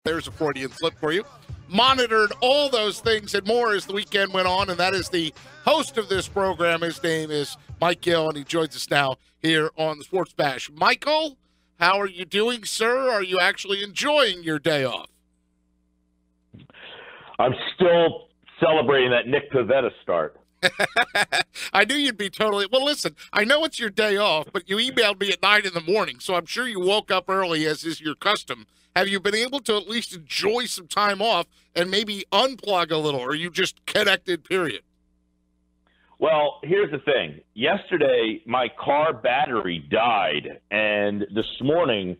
There's a Freudian slip for you. Monitored all those things and more as the weekend went on, and that is the host of this program. His name is Mike Gill, and he joins us now here on the Sports Bash. Michael, how are you doing, sir? Are you actually enjoying your day off? I'm still celebrating that Nick Pivetta start. I knew you'd be totally – well, listen, I know it's your day off, but you emailed me at 9 in the morning, so I'm sure you woke up early, as is your custom. Have you been able to at least enjoy some time off and maybe unplug a little, or are you just connected, period? Well, here's the thing. Yesterday, my car battery died, and this morning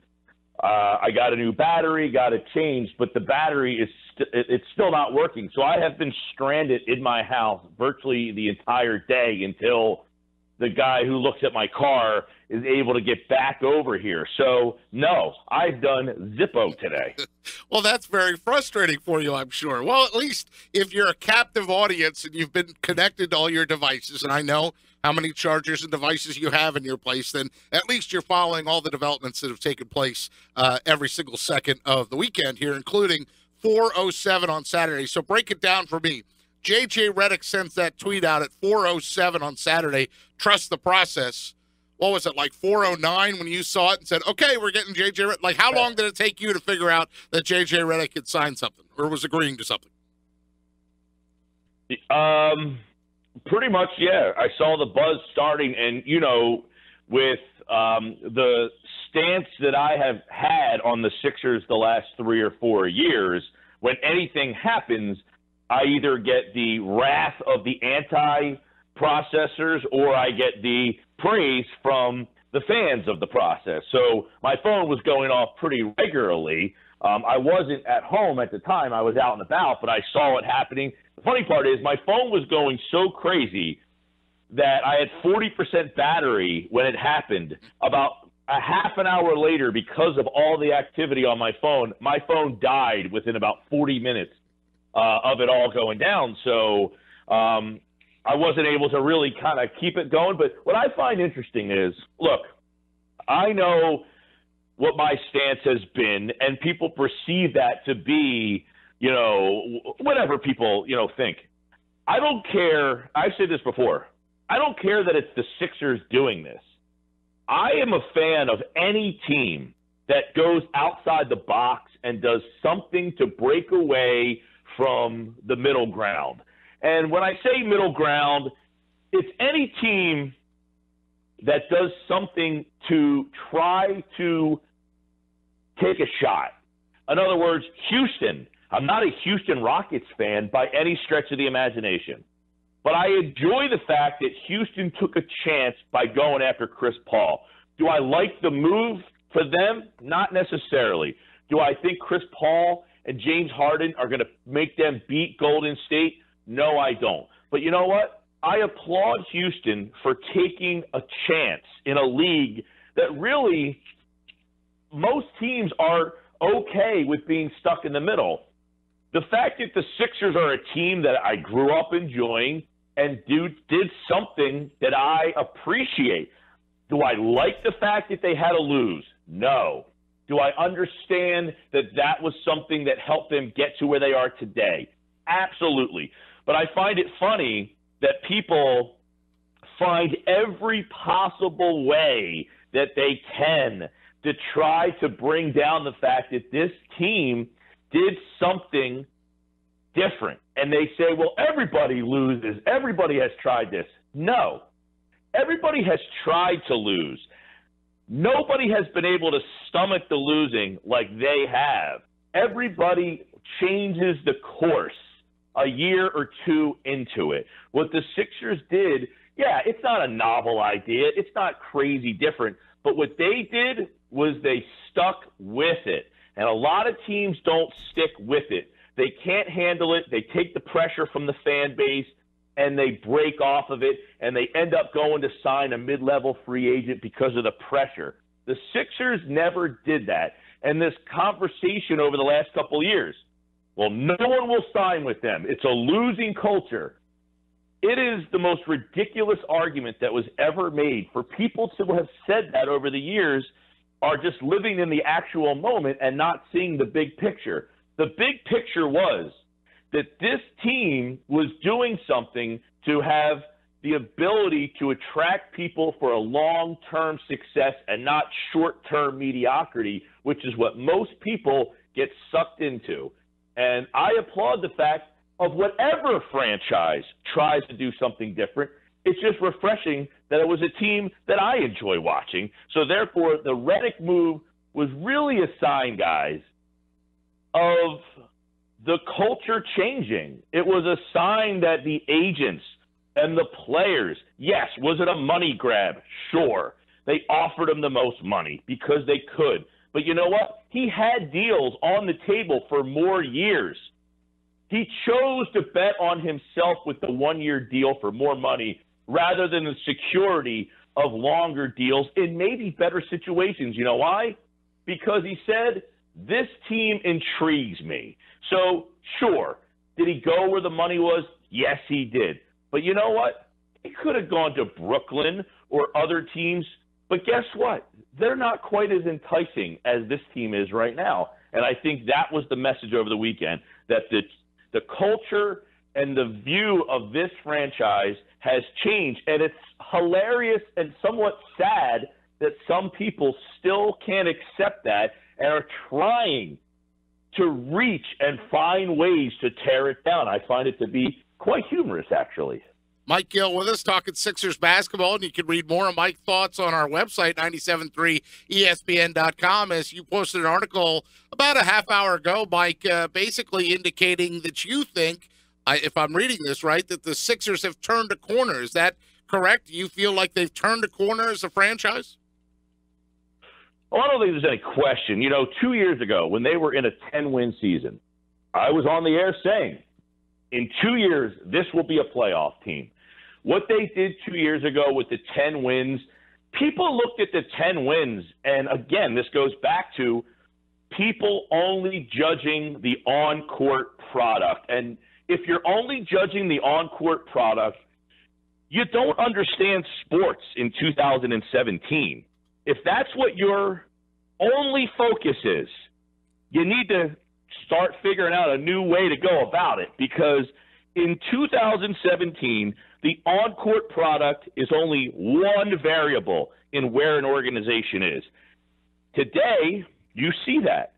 I got a new battery, got it changed, but the battery is it's still not working. So I have been stranded in my house virtually the entire day until the guy who looks at my car is able to get back over here. So, no, I've done Zippo today. Well, that's very frustrating for you, I'm sure. Well, at least if you're a captive audience and you've been connected to all your devices, and I know how many chargers and devices you have in your place, then at least you're following all the developments that have taken place every single second of the weekend here, including 4:07 on Saturday. So break it down for me. J.J. Redick sends that tweet out at 4:07 on Saturday. Trust the process. What was it, like 4:09 when you saw it and said, okay, we're getting J.J. Redick? Like, how long did it take you to figure out that J.J. Redick had signed something or was agreeing to something? Pretty much, yeah. I saw the buzz starting, and, you know, with the stance that I have had on the Sixers the last 3 or 4 years, when anything happens, I either get the wrath of the anti-processors or I get the praise from the fans of the process. So my phone was going off pretty regularly. I wasn't at home at the time. I was out and about, but I saw it happening. The funny part is my phone was going so crazy that I had 40% battery when it happened. About a half an hour later, because of all the activity on my phone died within about 40 minutes of it all going down. So I wasn't able to really kind of keep it going. But what I find interesting is, look, I know what my stance has been, and people perceive that to be, you know, whatever people, you know, think. I don't care. I've said this before. I don't care that it's the Sixers doing this. I am a fan of any team that goes outside the box and does something to break away from the middle ground. And when I say middle ground, it's any team that does something to try to take a shot. In other words, Houston. I'm not a Houston Rockets fan by any stretch of the imagination. But I enjoy the fact that Houston took a chance by going after Chris Paul. Do I like the move for them? Not necessarily. Do I think Chris Paul and James Harden are going to make them beat Golden State? No, I don't. But you know what? I applaud Houston for taking a chance in a league that really most teams are okay with being stuck in the middle. The fact that the Sixers are a team that I grew up enjoying and did something that I appreciate. Do I like the fact that they had to lose? No. Do I understand that that was something that helped them get to where they are today? Absolutely. But I find it funny that people find every possible way that they can to try to bring down the fact that this team did something different. And they say, well, everybody loses. Everybody has tried this. No. Everybody has tried to lose. Nobody has been able to stomach the losing like they have. Everybody changes the course a year or two into it. What the Sixers did, yeah, it's not a novel idea. It's not crazy different. But what they did was they stuck with it. And a lot of teams don't stick with it. They can't handle it. They take the pressure from the fan base, and they break off of it, and they end up going to sign a mid-level free agent because of the pressure. The Sixers never did that. And this conversation over the last couple of years, well, no one will sign with them. It's a losing culture. It is the most ridiculous argument that was ever made. For people to have said that over the years are just living in the actual moment and not seeing the big picture. The big picture was that this team was doing something to have the ability to attract people for a long-term success and not short-term mediocrity, which is what most people get sucked into. And I applaud the fact of whatever franchise tries to do something different. It's just refreshing that it was a team that I enjoy watching. So therefore, the Redick move was really a sign, guys, of the culture changing. It was a sign that the agents and the players, yes, was it a money grab? Sure. They offered him the most money because they could. But you know what? He had deals on the table for more years. He chose to bet on himself with the one-year deal for more money rather than the security of longer deals in maybe better situations. You know why? Because he said, this team intrigues me. So, sure, did he go where the money was? Yes, he did. But you know what? He could have gone to Brooklyn or other teams. But guess what? They're not quite as enticing as this team is right now. And I think that was the message over the weekend, that the culture and the view of this franchise has changed. And it's hilarious and somewhat sad that some people still can't accept that and are trying to reach and find ways to tear it down. I find it to be quite humorous, actually. Mike Gill with us talking Sixers basketball, and you can read more of Mike's thoughts on our website, 973ESPN.com, as you posted an article about a half hour ago, Mike, basically indicating that you think, if I'm reading this right, that the Sixers have turned a corner. Is that correct? Do you feel like they've turned a corner as a franchise? Well, I don't think there's any question. 2 years ago, when they were in a 10-win season, I was on the air saying, in 2 years, this will be a playoff team. What they did 2 years ago with the 10 wins, people looked at the 10 wins, and again, this goes back to people only judging the on-court product. And if you're only judging the on-court product, you don't understand sports in 2017. If that's what your only focus is, you need to start figuring out a new way to go about it, because in 2017, the on-court product is only one variable in where an organization is. Today, you see that.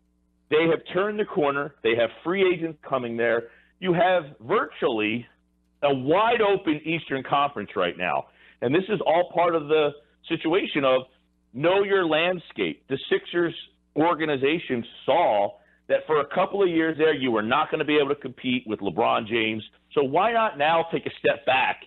They have turned the corner. They have free agents coming there. You have virtually a wide-open Eastern Conference right now. And this is all part of the situation of know your landscape. The Sixers organization saw that for a couple of years there, you were not going to be able to compete with LeBron James. So why not now take a step back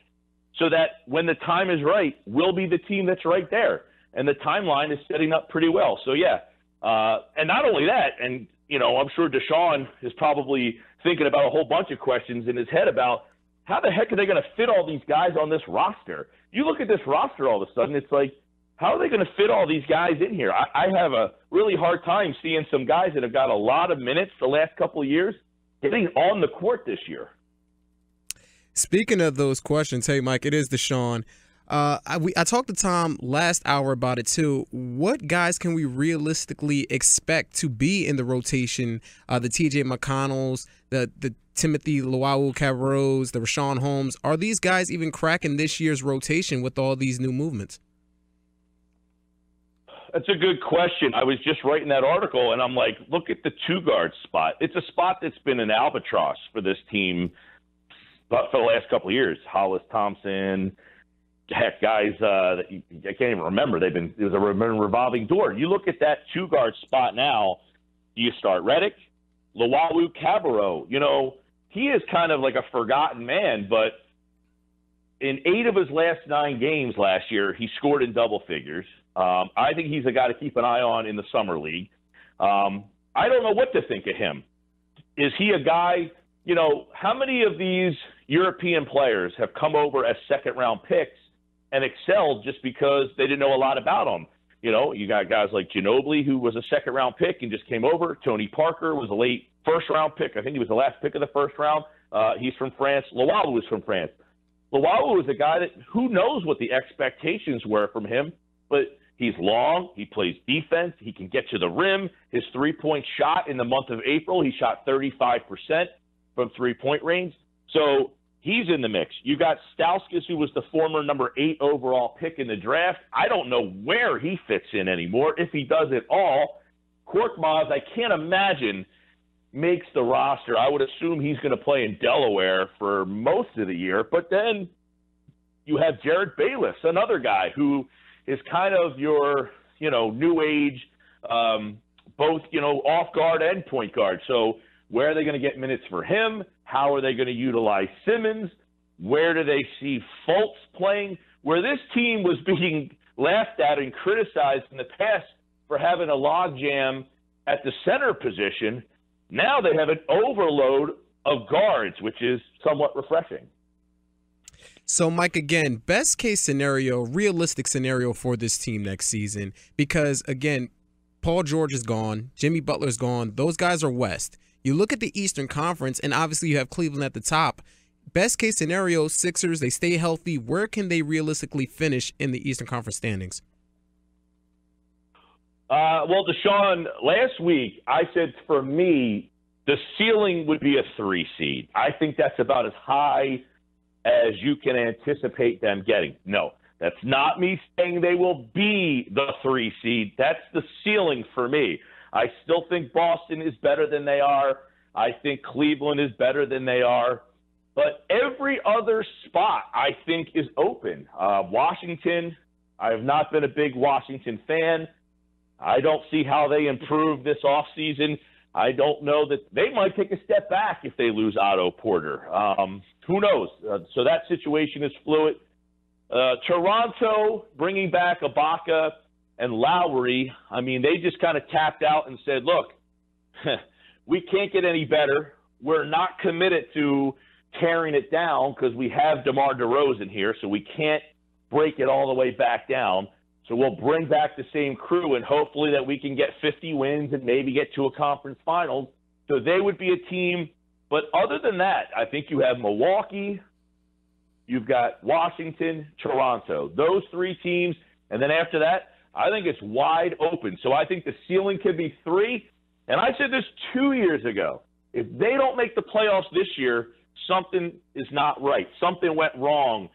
so that when the time is right, we'll be the team that's right there. And the timeline is setting up pretty well. So, yeah. And not only that, and, I'm sure Dashawn is probably thinking about a whole bunch of questions in his head about how the heck are they going to fit all these guys on this roster? You look at this roster all of a sudden, it's like, how are they going to fit all these guys in here? I have a really hard time seeing some guys that have got a lot of minutes the last couple of years getting on the court this year. Speaking of those questions, hey, Mike, it is Dashawn. I talked to Tom last hour about it, too. What guys can we realistically expect to be in the rotation? The T.J. McConnells, the Timothy Luwawu-Cabarros, the Rashawn Holmes. Are these guys even cracking this year's rotation with all these new movements? That's a good question. I was just writing that article, and I'm like, look at the two-guard spot. It's a spot that's been an albatross for this team for the last couple of years. Hollis, Thompson, heck, guys that I can't even remember. It was a revolving door. You look at that two-guard spot now, do you start Redick? Luwawu-Cabarros, he is kind of like a forgotten man, but in 8 of his last 9 games last year, he scored in double figures. I think he's a guy to keep an eye on in the summer league. I don't know what to think of him. Is he a guy, how many of these European players have come over as second-round picks and excelled just because they didn't know a lot about them? You got guys like Ginobili, who was a second-round pick and just came over. Tony Parker was a late first-round pick. I think he was the last pick of the first round. He's from France. Luwawu is from France. Luwawu is a guy that who knows what the expectations were from him, but He's long. He plays defense. He can get to the rim. His three-point shot in the month of April, he shot 35% from three-point range. So he's in the mix. You got Stauskas, who was the former number 8 overall pick in the draft. I don't know where he fits in anymore, if he does at all. Korkmaz, I can't imagine, makes the roster. I would assume he's going to play in Delaware for most of the year. But then you have Jared Bayless, another guy who is kind of your, new age, both, off guard and point guard. So where are they going to get minutes for him? How are they going to utilize Simmons? Where do they see Fultz playing? Where this team was being laughed at and criticized in the past for having a logjam at the center position, now they have an overload of guards, which is somewhat refreshing. So, Mike, again, best case scenario, realistic scenario for this team next season, because, again, Paul George is gone, Jimmy Butler's gone, those guys are West. You look at the Eastern Conference, and obviously you have Cleveland at the top. Best case scenario, Sixers, they stay healthy. Where can they realistically finish in the Eastern Conference standings? Well, Dashawn, last week I said for me the ceiling would be a 3 seed. I think that's about as high as you can anticipate them getting. No, that's not me saying they will be the 3 seed. That's the ceiling for me. I still think Boston is better than they are. I think Cleveland is better than they are. But every other spot, I think, is open. Washington, I have not been a big Washington fan. I don't see how they improve this offseason. I don't know that they might take a step back if they lose Otto Porter. Who knows? So that situation is fluid. Toronto, bringing back Ibaka and Lowry, I mean, they just kind of tapped out and said, look, we can't get any better. We're not committed to tearing it down because we have DeMar DeRozan here, so we can't break it all the way back down. So we'll bring back the same crew, and hopefully that we can get 50 wins and maybe get to a conference finals. So they would be a team. But other than that, I think you have Milwaukee, you've got Washington, Toronto. Those 3 teams. And then after that, I think it's wide open. So I think the ceiling could be 3. And I said this 2 years ago. If they don't make the playoffs this year, something is not right. Something went wrong.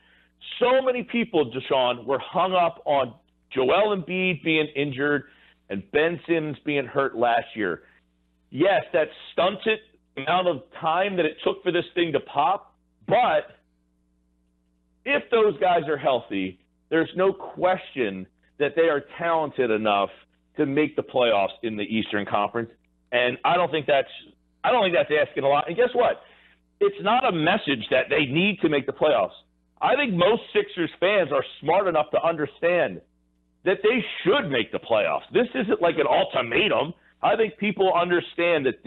So many people, Dashawn, were hung up on Joel Embiid being injured and Ben Simmons being hurt last year. Yes, that stunted the amount of time that it took for this thing to pop. But if those guys are healthy, there's no question that they are talented enough to make the playoffs in the Eastern Conference. And I don't think that's asking a lot. And guess what? It's not a message that they need to make the playoffs. I think most Sixers fans are smart enough to understand that they should make the playoffs. This isn't like an ultimatum. I think people understand that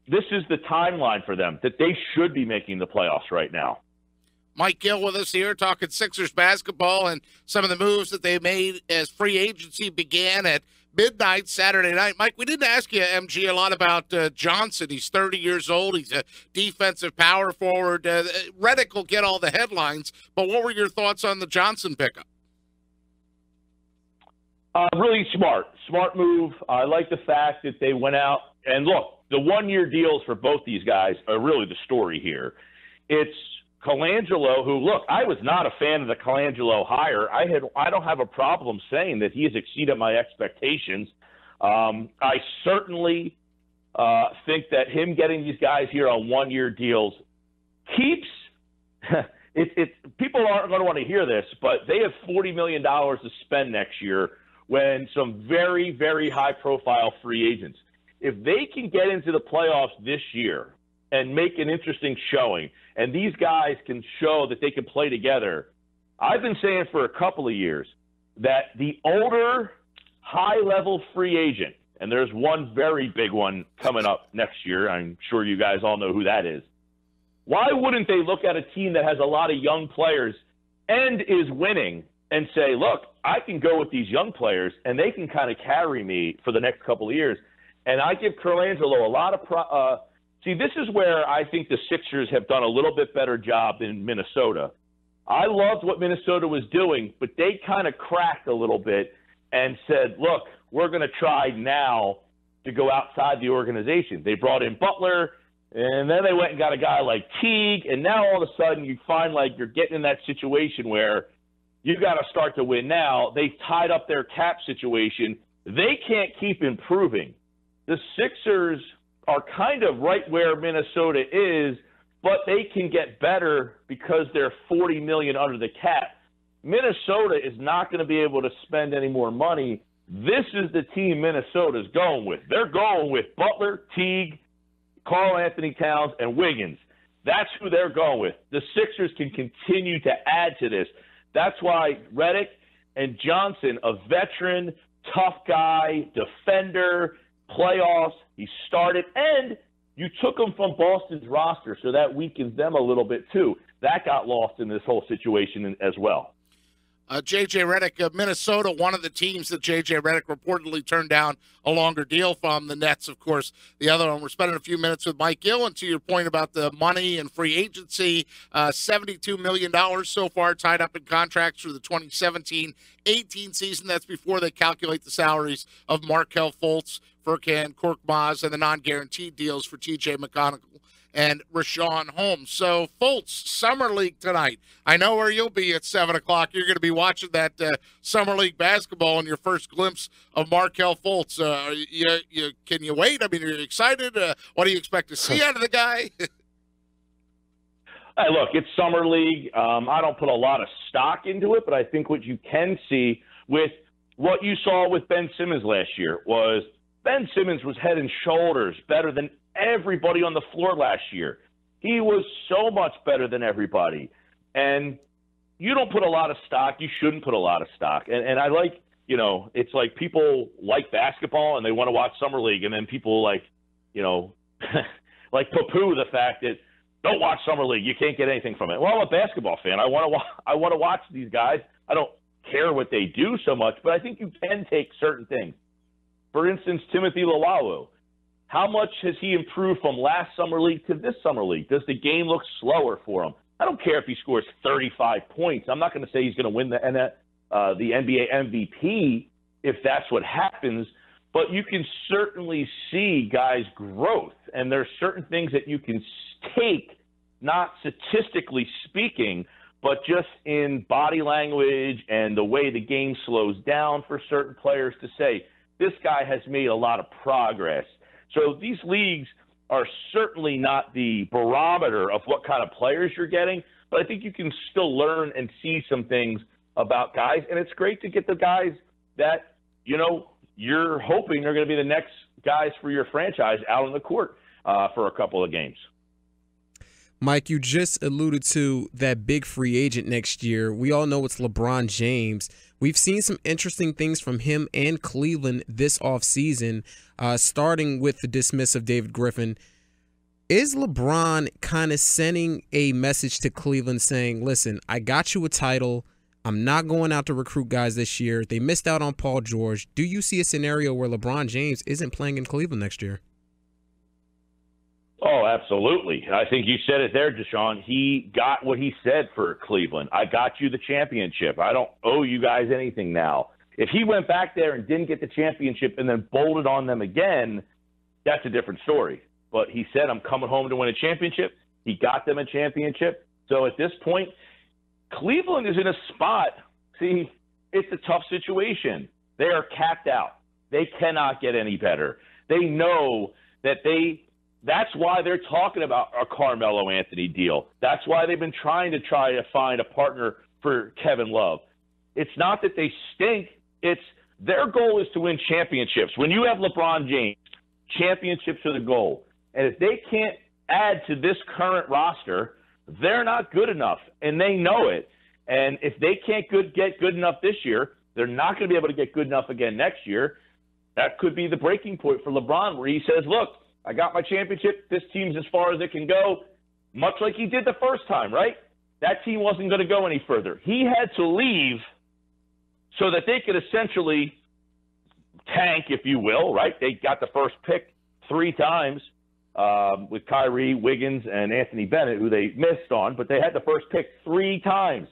this is the timeline for them, that they should be making the playoffs right now. Mike Gill with us here talking Sixers basketball and some of the moves that they made as free agency began at midnight Saturday night. Mike, we didn't ask you, MG, a lot about Johnson. He's 30 years old. He's a defensive power forward. Redick will get all the headlines, but what were your thoughts on the Johnson pickup? Really smart move. I like the fact that they went out and look, the 1-year deals for both these guys are really the story here. It's Colangelo, who, look, I was not a fan of the Colangelo hire. I don't have a problem saying that he has exceeded my expectations. I certainly think that him getting these guys here on 1-year deals keeps people aren't going to want to hear this, but they have $40 million to spend next year when some very, very high-profile free agents. If they can get into the playoffs this year and make an interesting showing, and these guys can show that they can play together, I've been saying for a couple of years that the older, high-level free agent, and there's one very big one coming up next year, I'm sure you guys all know who that is, why wouldn't they look at a team that has a lot of young players and is winning and say, look, I can go with these young players, and they can kind of carry me for the next couple of years. And I give Colangelo a lot of see, this is where I think the Sixers have done a little bit better job than Minnesota. I loved what Minnesota was doing, but they kind of cracked a little bit and said, look, we're going to try now to go outside the organization. They brought in Butler, and then they went and got a guy like Teague, and now all of a sudden you find like you're getting in that situation where you got to start to win now. They've tied up their cap situation. They can't keep improving. The Sixers are kind of right where Minnesota is, but they can get better because they're $40 million under the cap. Minnesota is not going to be able to spend any more money. This is the team Minnesota's going with. They're going with Butler, Teague, Karl Anthony Towns, and Wiggins. That's who they're going with. The Sixers can continue to add to this. That's why Redick and Johnson, a veteran, tough guy, defender, playoffs, he started, and you took him from Boston's roster, so that weakens them a little bit too. That got lost in this whole situation as well. J.J. Redick of Minnesota, one of the teams that J.J. Redick reportedly turned down a longer deal from. The Nets, of course, the other one. We're spending a few minutes with Mike Gill, and to your point about the money and free agency, $72 million so far tied up in contracts for the 2017-18 season. That's before they calculate the salaries of Markelle Fultz, Furkan Korkmaz, and the non-guaranteed deals for T.J. McConnell and Rashawn Holmes. So, Fultz, Summer League tonight. I know where you'll be at 7 o'clock. You're going to be watching that Summer League basketball and your first glimpse of Markelle Fultz. Can you wait? I mean, are you excited? What do you expect to see out of the guy? Hey, look, it's Summer League. I don't put a lot of stock into it, but I think what you can see with what you saw with Ben Simmons last year was Ben Simmons was head and shoulders better than everybody on the floor last year. He was so much better than everybody. And you don't put a lot of stock. You shouldn't put a lot of stock. And I like, it's like people like basketball and they want to watch Summer League, and then people like, like poo-poo the fact that don't watch Summer League. You can't get anything from it. Well, I'm a basketball fan. I want to watch these guys. I don't care what they do so much, but I think you can take certain things. For instance, Timothy Luwawu. How much has he improved from last Summer League to this Summer League? Does the game look slower for him? I don't care if he scores 35 points. I'm not going to say he's going to win the NBA MVP if that's what happens, but you can certainly see guys' growth, and there's certain things that you can take, not statistically speaking, but just in body language and the way the game slows down for certain players to say, this guy has made a lot of progress. So these leagues are certainly not the barometer of what kind of players you're getting, but I think you can still learn and see some things about guys, and it's great to get the guys that, you're hoping are going to be the next guys for your franchise out on the court for a couple of games. Mike, you just alluded to that big free agent next year. We all know it's LeBron James. We've seen some interesting things from him and Cleveland this offseason, starting with the dismiss of David Griffin. Is LeBron kind of sending a message to Cleveland saying, listen, I got you a title. I'm not going out to recruit guys this year. They missed out on Paul George. Do you see a scenario where LeBron James isn't playing in Cleveland next year? Oh, absolutely. I think you said it there, Dashawn. He got what he said for Cleveland. I got you the championship. I don't owe you guys anything now. If he went back there and didn't get the championship and then bolted on them again, that's a different story. But he said, I'm coming home to win a championship. He got them a championship. So at this point, Cleveland is in a spot. See, it's a tough situation. They are capped out. They cannot get any better. They know that that's why they're talking about a Carmelo Anthony deal. That's why they've been trying to find a partner for Kevin Love. It's not that they stink. It's their goal is to win championships. When you have LeBron James, championships are the goal. And if they can't add to this current roster, they're not good enough, and they know it. And if they can't get good enough this year, they're not going to be able to get good enough again next year. That could be the breaking point for LeBron, where he says, look, I got my championship. This team's as far as it can go, much like he did the first time, right? That team wasn't going to go any further. He had to leave so that they could essentially tank, if you will, right? They got the first pick 3 times with Kyrie, Wiggins, and Anthony Bennett, who they missed on, but they had the first pick 3 times.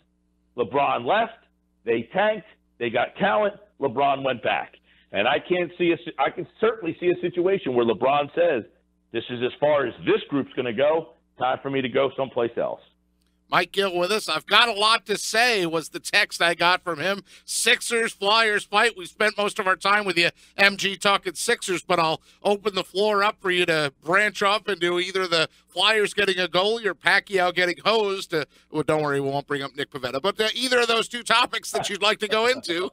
LeBron left, they tanked, they got talent, LeBron went back. And I can certainly see a situation where LeBron says, this is as far as this group's going to go, time for me to go someplace else. Mike Gill with us. I've got a lot to say was the text I got from him. Sixers, Flyers fight. We spent most of our time with you, MG, talking Sixers, but I'll open the floor up for you to branch off into either the Flyers getting a goalie or Pacquiao getting hosed. Well, don't worry, we won't bring up Nick Pivetta, but either of those two topics that you'd like to go into.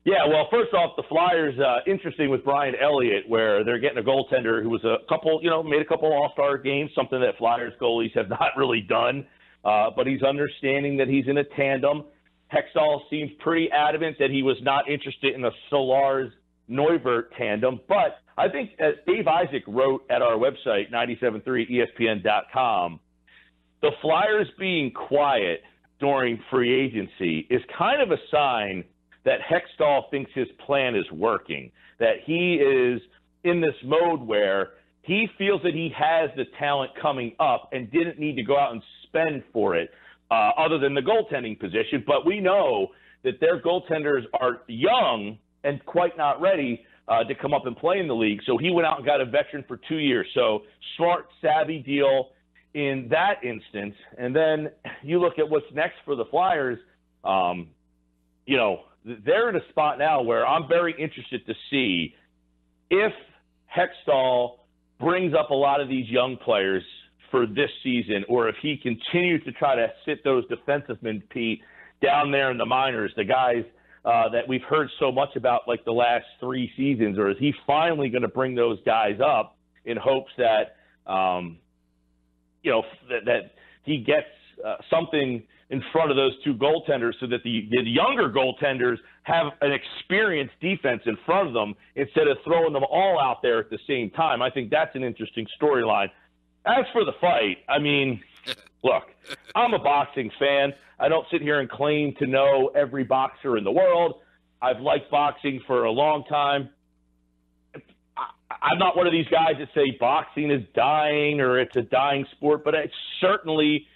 Yeah, well, first off, the Flyers, interesting with Brian Elliott, where they're getting a goaltender who was made a couple All-Star games, something that Flyers goalies have not really done. But he's understanding that he's in a tandem. Hextall seems pretty adamant that he was not interested in a Solars-Neuvert tandem. But I think, as Dave Isaac wrote at our website, 973ESPN.com, the Flyers being quiet during free agency is kind of a sign that Hextall thinks his plan is working, that he is in this mode where he feels that he has the talent coming up and didn't need to go out and spend for it other than the goaltending position. But we know that their goaltenders are young and quite not ready to come up and play in the league. So he went out and got a veteran for 2 years. So smart, savvy deal in that instance. And then you look at what's next for the Flyers, they're in a spot now where I'm very interested to see if Hextall brings up a lot of these young players for this season, or if he continues to try to sit those defensemen, Pete, down there in the minors, the guys that we've heard so much about like the last 3 seasons, or is he finally going to bring those guys up in hopes that, that he gets something in front of those two goaltenders so that the younger goaltenders have an experienced defense in front of them instead of throwing them all out there at the same time. I think that's an interesting storyline. As for the fight, I mean, look, I'm a boxing fan. I don't sit here and claim to know every boxer in the world. I've liked boxing for a long time. I'm not one of these guys that say boxing is dying or it's a dying sport, but it certainly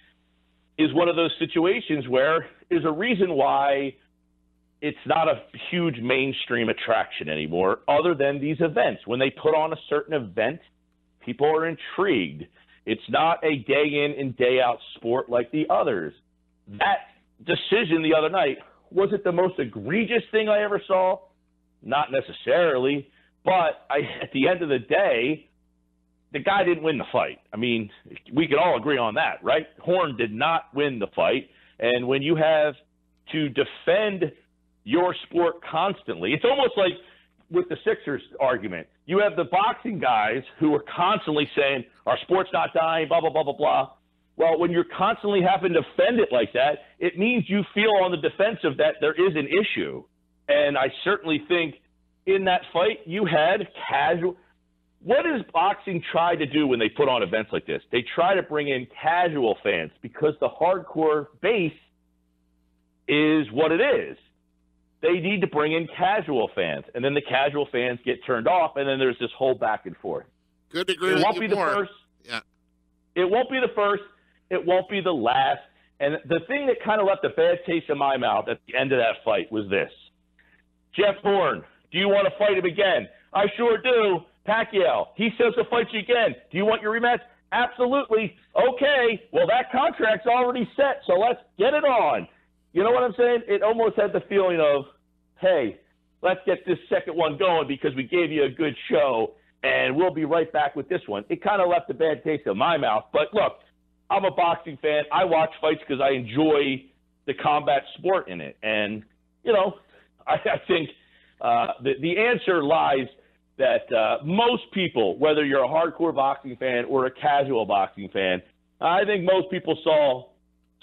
is one of those situations where there's a reason why it's not a huge mainstream attraction anymore other than these events. When they put on a certain event, people are intrigued. It's not a day in and day out sport like the others. That decision the other night, was it the most egregious thing I ever saw? Not necessarily, but at the end of the day, the guy didn't win the fight. I mean, we can all agree on that, right? Horn did not win the fight. And when you have to defend your sport constantly, it's almost like with the Sixers argument. You have the boxing guys who are constantly saying, our sport's not dying, blah, blah, blah, blah, blah. Well, when you're constantly having to defend it like that, it means you feel on the defensive that there is an issue. And I certainly think in that fight you had casual – what does boxing try to do when they put on events like this? They try to bring in casual fans because the hardcore base is what it is. They need to bring in casual fans, and then the casual fans get turned off, and then there's this whole back and forth. Good to agree with you. It won't be the more. first. Yeah. It won't be the first. It won't be the last. And the thing that kind of left a bad taste in my mouth at the end of that fight was this. Jeff Horn, do you want to fight him again? I sure do. Pacquiao, he says to fight you again. Do you want your rematch? Absolutely. Okay. Well, that contract's already set, so let's get it on. You know what I'm saying? It almost had the feeling of, hey, let's get this second one going because we gave you a good show, and we'll be right back with this one. It kind of left a bad taste in my mouth. But, look, I'm a boxing fan. I watch fights because I enjoy the combat sport in it. And, I think the answer lies that most people, whether you're a hardcore boxing fan or a casual boxing fan, I think most people saw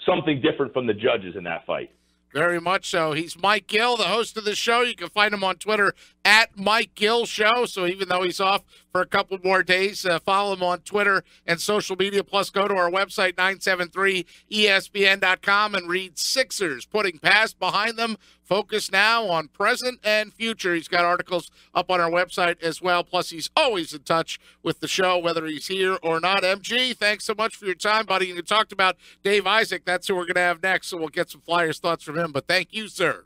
something different from the judges in that fight. Very much so. He's Mike Gill, the host of the show. You can find him on Twitter at Mike Gill Show. So even though he's off for a couple more days, follow him on Twitter and social media. Plus, go to our website, 973ESPN.com, and read Sixers putting past behind them. Focus now on present and future. He's got articles up on our website as well. Plus, he's always in touch with the show, whether he's here or not. MG, thanks so much for your time, buddy. And you talked about Dave Isaac. That's who we're going to have next, so we'll get some Flyers thoughts from him. But thank you, sir.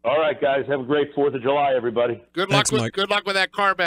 All right, guys. Have a great 4th of July, everybody. Good luck with that car back.